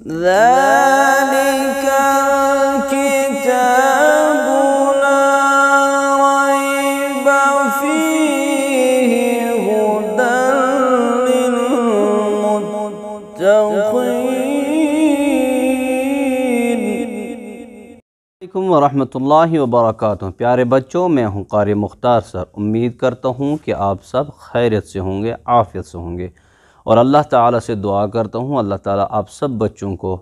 ذَلِكَ الْكِتَابُ لَا رَيْبَ فِيهِ هُدًى لِّلْمُتَّقِينَ۔ السلام علیکم ورحمۃ اللہ وبرکاتہ۔ پیارے بچوں، میں ہوں قاری مختار سر۔ امید کرتا ہوں کہ آپ سب خیریت سے ہوں گے، عافیت سے ہوں گے، اور اللہ تعالیٰ سے دعا کرتا ہوں اللہ تعالیٰ آپ سب بچوں کو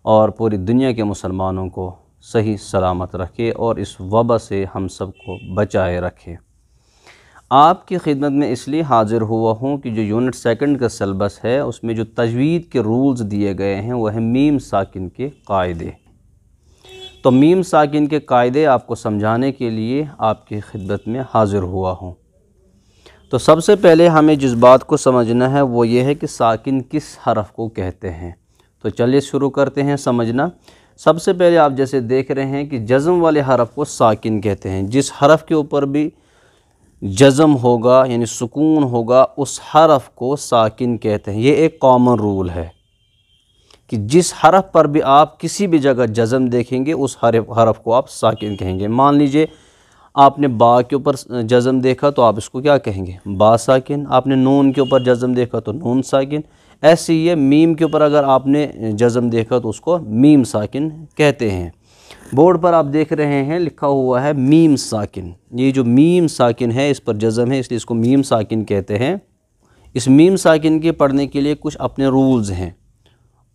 اور پوری دنیا کے مسلمانوں کو صحیح سلامت رکھے اور اس وبا سے ہم سب کو بچائے رکھے۔ آپ کی خدمت میں اس لیے حاضر ہوا ہوں کہ جو یونٹ سیکنڈ کا سلیبس ہے اس میں جو تجوید کے رولز دیے گئے ہیں وہ ہے میم ساکن کے قاعدے۔ تو میم ساکن کے قاعدے آپ کو سمجھانے کے لیے آپ کی خدمت میں حاضر ہوا ہوں۔ تو سب سے پہلے ہمیں جس بات کو سمجھنا ہے وہ یہ ہے کہ ساکن کس حرف کو کہتے ہیں۔ تو چلیے شروع کرتے ہیں سمجھنا۔ سب سے پہلے آپ جیسے دیکھ رہے ہیں کہ جزم والے حرف کو ساکن کہتے ہیں۔ جس حرف کے اوپر بھی جزم ہوگا یعنی سکون ہوگا اس حرف کو ساکن کہتے ہیں۔ یہ ایک کامن رول ہے کہ جس حرف پر بھی آپ کسی بھی جگہ جزم دیکھیں گے اس حرف کو آپ ساکن کہیں گے۔ مان لیجئے آپ نے با کے اوپر جزم دیکھا تو آپ اس کو کیا کہیں گے؟ با ساکن۔ آپ نے نون کے اوپر جزم دیکھا تو نون ساکن۔ ایسے ہی ہے میم کے اوپر اگر آپ نے جزم دیکھا تو اس کو میم ساکن کہتے ہیں۔ بورڈ پر آپ دیکھ رہے ہیں لکھا ہوا ہے میم ساکن۔ یہ جو میم ساکن ہے اس پر جزم ہے اس لیے اس کو میم ساکن کہتے ہیں۔ اس میم ساکن کے پڑھنے کے لیے کچھ اپنے رولز ہیں،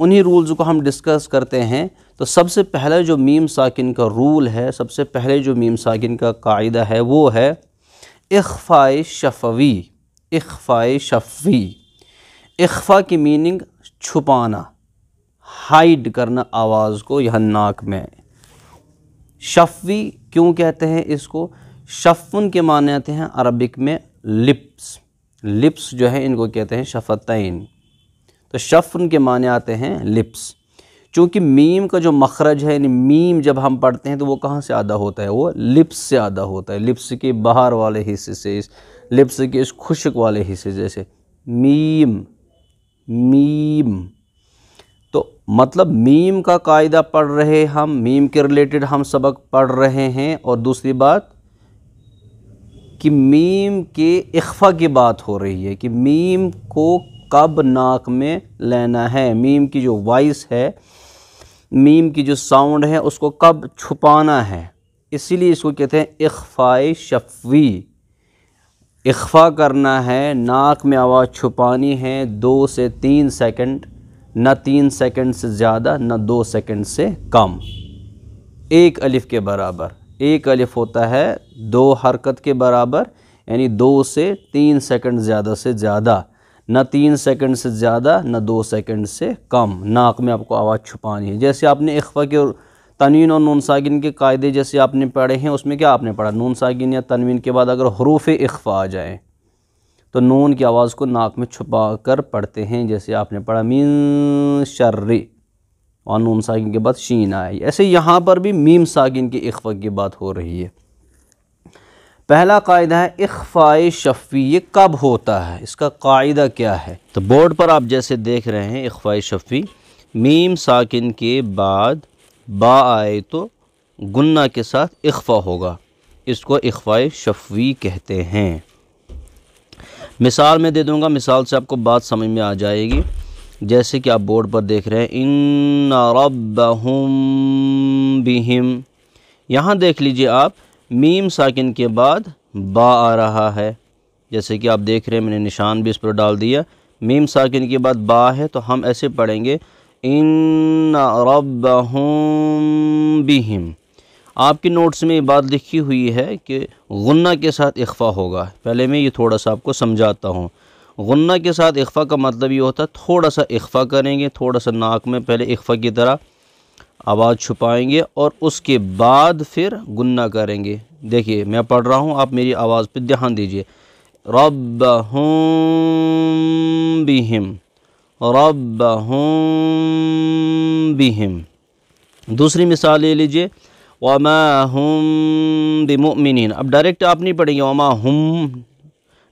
انہی رولز کو ہم ڈسکس کرتے ہیں۔ تو سب سے پہلا جو میم ساکن کا رول ہے، سب سے پہلے جو میم ساکن کا قاعدہ ہے وہ ہے اخفاء شفوی۔ اخفاء شفوی، اخفاء کی میننگ چھپانا، ہائیڈ کرنا آواز کو یہاں ناک میں۔ شفوی کیوں کہتے ہیں اس کو؟ شفن کے معنی آتے ہیں عربک میں لپس۔ لپس جو ہے ان کو کہتے ہیں شفتین۔ تو شفن کے معنی آتے ہیں لپس۔ چونکہ میم کا جو مخرج ہے یعنی میم جب ہم پڑھتے ہیں تو وہ کہاں سے ادا ہوتا ہے؟ وہ لپس سے ادا ہوتا ہے، لپس کے باہر والے حصے سے، لپس کے اس خشک والے حصے جیسے میم میم۔ تو مطلب میم کا قاعدہ پڑھ رہے ہم، میم کے ریلیٹڈ ہم سبق پڑھ رہے ہیں، اور دوسری بات کہ میم کے اخفاء کی بات ہو رہی ہے کہ میم کو کب ناک میں لینا ہے، میم کی جو وائس ہے، میم کی جو ساؤنڈ ہے اس کو کب چھپانا ہے، اسی لیے اس کو کہتے ہیں اخفاء شفوی۔ اخفاء کرنا ہے، ناک میں آواز چھپانی ہے 2 سے 3 سیکنڈ، نہ 3 سیکنڈ سے زیادہ نہ 2 سیکنڈ سے کم، ایک الف کے برابر۔ ایک الف ہوتا ہے 2 حرکت کے برابر، یعنی 2 سے 3 سیکنڈ زیادہ سے زیادہ، نہ 3 سیکنڈ سے زیادہ نہ 2 سیکنڈ سے کم، ناک میں آپ کو آواز چھپانی ہے۔ جیسے آپ نے اخفاء کے تنوین اور نون ساکن کے قاعدے جیسے آپ نے پڑھے ہیں، اس میں کیا آپ نے پڑھا؟ نون ساکن یا تنوین کے بعد اگر حروف اخفاء آ جائیں تو نون کی آواز کو ناک میں چھپا کر پڑھتے ہیں، جیسے آپ نے پڑھا من شر، اور نون ساکن کے بعد شین آئی۔ ایسے یہاں پر بھی میم ساکن کی اخفاء کی بات ہو رہی ہے۔ پہلا قاعدہ ہے اخفاء شفوی۔ یہ کب ہوتا ہے، اس کا قاعدہ کیا ہے؟ تو بورڈ پر آپ جیسے دیکھ رہے ہیں اخفاء شفوی، میم ساکن کے بعد با آئے تو گنہ کے ساتھ اخفاء ہوگا، اس کو اخفاء شفوی کہتے ہیں۔ مثال میں دے دوں گا، مثال سے آپ کو بات سمجھ میں آ جائے گی۔ جیسے کہ آپ بورڈ پر دیکھ رہے ہیں ان ربہم بہم، یہاں دیکھ لیجئے آپ میم ساکن کے بعد با آ رہا ہے، جیسے کہ آپ دیکھ رہے ہیں میں نے نشان بھی اس پر ڈال دیا۔ میم ساکن کے بعد با ہے تو ہم ایسے پڑھیں گے ان ربہم بہم۔ آپ کی نوٹس میں یہ بات لکھی ہوئی ہے کہ غنہ کے ساتھ اخفاء ہوگا۔ پہلے میں یہ تھوڑا سا آپ کو سمجھاتا ہوں۔ غنہ کے ساتھ اخفاء کا مطلب یہ ہوتا ہے تھوڑا سا اخفاء کریں گے، تھوڑا سا ناک میں پہلے اخفاء کی طرح آواز چھپائیں گے اور اس کے بعد پھر غنہ کریں گے۔ دیکھیے میں پڑھ رہا ہوں، آپ میری آواز پہ دھیان دیجئے۔ ربہم بہم، ربہم بہم۔ دوسری مثال لے لیجئے وما ہم بمؤمنین۔ اب ڈائریکٹ آپ نہیں پڑھیں گے وما ہم،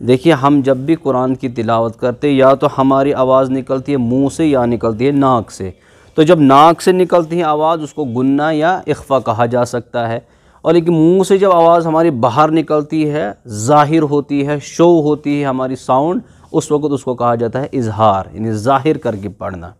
دیکھیے ہم جب بھی قرآن کی تلاوت کرتے یا تو ہماری آواز نکلتی ہے منہ سے یا نکلتی ہے ناک سے. تو جب ناک سے نکلتی ہے آواز اس کو گنہ یا اخفا کہا جا سکتا ہے, اور لیکن منہ سے جب آواز ہماری باہر نکلتی ہے, ظاہر ہوتی ہے, شو ہوتی ہے ہماری ساؤنڈ, اس وقت اس کو کہا جاتا ہے اظہار, یعنی ظاہر کر کے پڑھنا.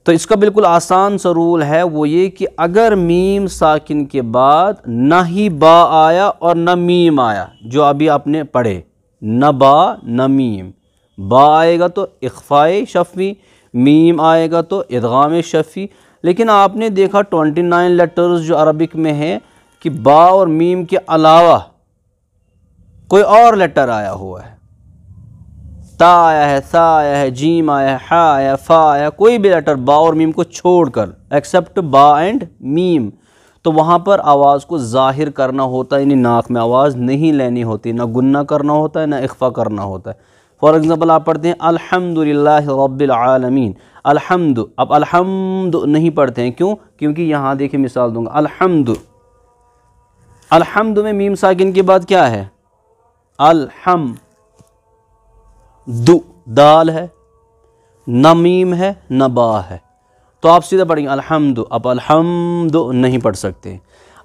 تو اس کا بالکل آسان سا رول ہے, وہ یہ کہ اگر میم ساکن کے بعد نہ ہی با آیا اور نہ میم آیا, جو ابھی آپ نے پڑھے, نہ با نہ میم, با آئے گا تو اخفائے شفوی, میم آئے گا تو ادغام شفوی. لیکن آپ نے دیکھا 29 لیٹرز جو عربک میں ہیں کہ با اور میم کے علاوہ کوئی اور لیٹر آیا ہوا ہے, تا آیا ہے, ثا آیا ہے, جیم آیا ہے, ہا آیا, فا آیا, کوئی بھی لیٹر با اور میم کو چھوڑ کر ایکسیپٹ با اینڈ میم, تو وہاں پر آواز کو ظاہر کرنا ہوتا ہے, یعنی ناک میں آواز نہیں لینی ہوتی, نہ گنہ کرنا ہوتا ہے نہ اخفا کرنا ہوتا ہے. فار ایگزامپل آپ پڑھتے ہیں الحمدللہ رب العالمین, الحمد, اب الحمد نہیں پڑھتے ہیں, کیوں؟ کیونکہ یہاں دیکھیں مثال دوں گا, الحمد, الحمد میں میم ساکن کے بعد کیا ہے؟ الحمد, دال ہے, نہ میم ہے نہ با ہے, تو آپ سیدھا پڑھیں گے الحمد. اب الحمد نہیں پڑھ سکتے.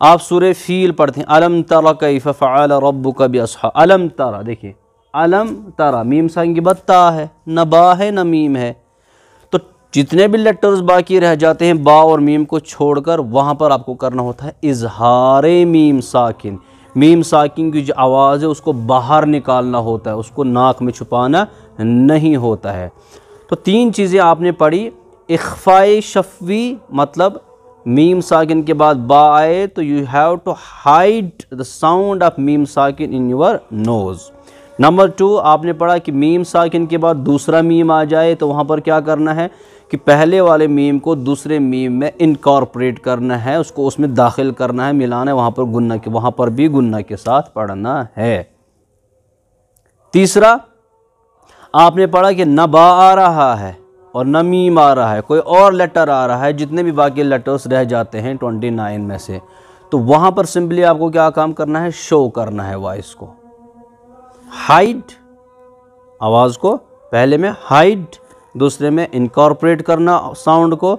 آپ سورہ فیل پڑھتے ہیں الم تر کیف فعل ربک باصحاب, الم تر, دیکھیے الم تر میم ساکن کے بعد تا ہے, نہ با ہے نہ میم ہے, تو جتنے بھی لیٹرز باقی رہ جاتے ہیں با اور میم کو چھوڑ کر, وہاں پر آپ کو کرنا ہوتا ہے اظہار میم ساکن. میم ساکن کی جو آواز ہے اس کو باہر نکالنا ہوتا ہے, اس کو ناک میں چھپانا نہیں ہوتا ہے. تو 3 چیزیں آپ نے پڑھی. اخفائے شفوی مطلب میم ساکن کے بعد با آئے تو you have to hide the sound of میم ساکن ان یور نوز. نمبر 2 آپ نے پڑھا کہ میم ساکن کے بعد دوسرا میم آ جائے تو وہاں پر کیا کرنا ہے کہ پہلے والے میم کو دوسرے میم میں انکارپوریٹ کرنا ہے, اس کو اس میں داخل کرنا ہے, ملانا ہے, وہاں پر گنہ کے, وہاں پر بھی گنہ کے ساتھ پڑھنا ہے. تیسرا آپ نے پڑھا کہ نہ با آ رہا ہے اور نہ میم آ رہا ہے, کوئی اور لیٹر آ رہا ہے, جتنے بھی باقی لیٹرز رہ جاتے ہیں 29 میں سے, تو وہاں پر سمپلی آپ کو کیا کام کرنا ہے, شو کرنا ہے وائس کو, ہائڈ آواز کو, پہلے میں ہائڈ, دوسرے میں انکارپوریٹ کرنا ساؤنڈ کو,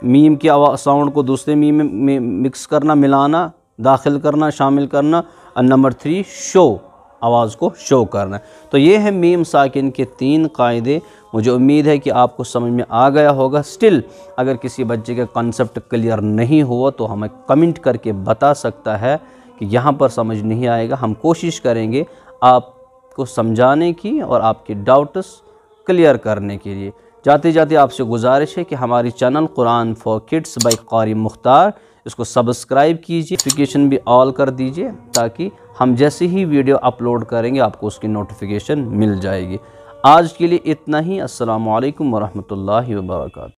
میم کی ساؤنڈ کو دوسرے میم میں مکس کرنا, ملانا, داخل کرنا, شامل کرنا, اور نمبر 3 شو, آواز کو شو کرنا. تو یہ ہے میم ساکن کے 3 قاعدے. مجھے امید ہے کہ آپ کو سمجھ میں آ گیا ہوگا. سٹل اگر کسی بچے کا کنسپٹ کلیئر نہیں ہوا تو ہمیں کمنٹ کر کے بتا سکتا ہے کہ یہاں پر سمجھ نہیں آئے گا. ہم کوشش کریں گے آپ کو سمجھانے کی اور آپ کے ڈاؤٹس کلیئر کرنے کے لیے. جاتے جاتے آپ سے گزارش ہے کہ ہماری channel Quran for kids by قاری مختار, اس کو سبسکرائب کیجیے, نوٹیفیکیشن بھی آل کر دیجیے, تاکہ ہم جیسے ہی ویڈیو اپلوڈ کریں گے آپ کو اس کی نوٹیفیکیشن مل جائے گی. آج کے لیے اتنا ہی. السلام علیکم ورحمۃ اللہ وبرکاتہ.